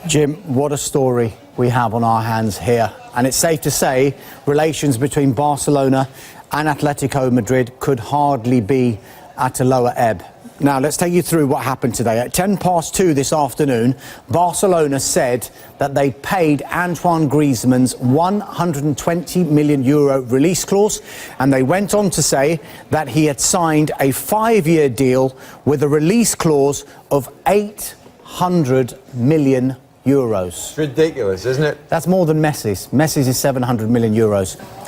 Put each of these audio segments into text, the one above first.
Jim, what a story we have on our hands here. And it's safe to say relations between Barcelona and Atletico Madrid could hardly be at a lower ebb. Now, let's take you through what happened today. At 2:10 this afternoon, Barcelona said that they paid Antoine Griezmann's €120 million release clause, and they went on to say that he had signed a 5-year deal with a release clause of €800 million. It's ridiculous, isn't it? That's more than Messi's. Messi's is €700 million.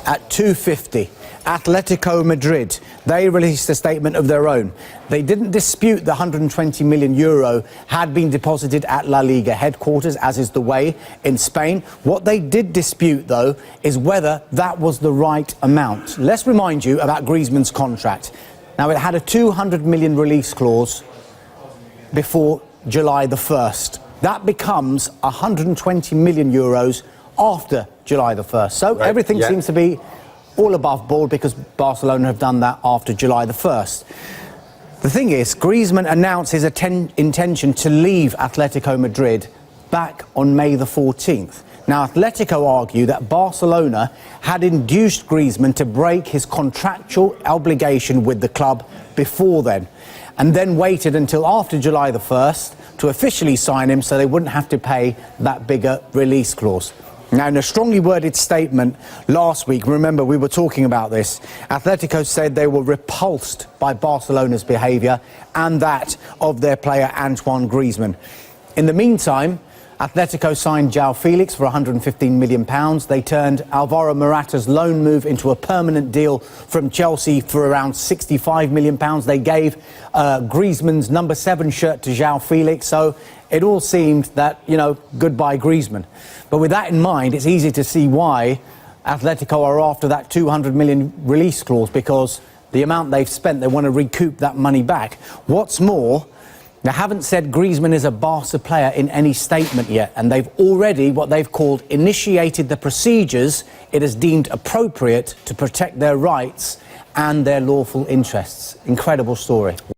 At 2:50, Atletico Madrid, they released a statement of their own. They didn't dispute the €120 million had been deposited at La Liga headquarters, as is the way in Spain. What they did dispute, though, is whether that was the right amount. Let's remind you about Griezmann's contract. Now, it had a €200 million release clause before July the 1st. That becomes €120 million after July the 1st. So right, everything seems to be all above board because Barcelona have done that after July the 1st. The thing is, Griezmann announced his intention to leave Atletico Madrid back on May the 14th. Now, Atletico argue that Barcelona had induced Griezmann to break his contractual obligation with the club before then, and then waited until after July the 1st to officially sign him so they wouldn't have to pay that bigger release clause. Now, in a strongly worded statement last week, remember we were talking about this, Atletico said they were repulsed by Barcelona's behaviour and that of their player Antoine Griezmann. In the meantime, Atletico signed João Felix for £115 million. They turned Alvaro Morata's loan move into a permanent deal from Chelsea for around £65 million. They gave Griezmann's number 7 shirt to João Felix. So it all seemed that, you know, goodbye Griezmann. But with that in mind, it's easy to see why Atletico are after that €200 million release clause, because the amount they've spent, they want to recoup that money back. What's more, they haven't said Griezmann is a Barca player in any statement yet, and they've already, what they've called, initiated the procedures it has deemed appropriate to protect their rights and their lawful interests. Incredible story.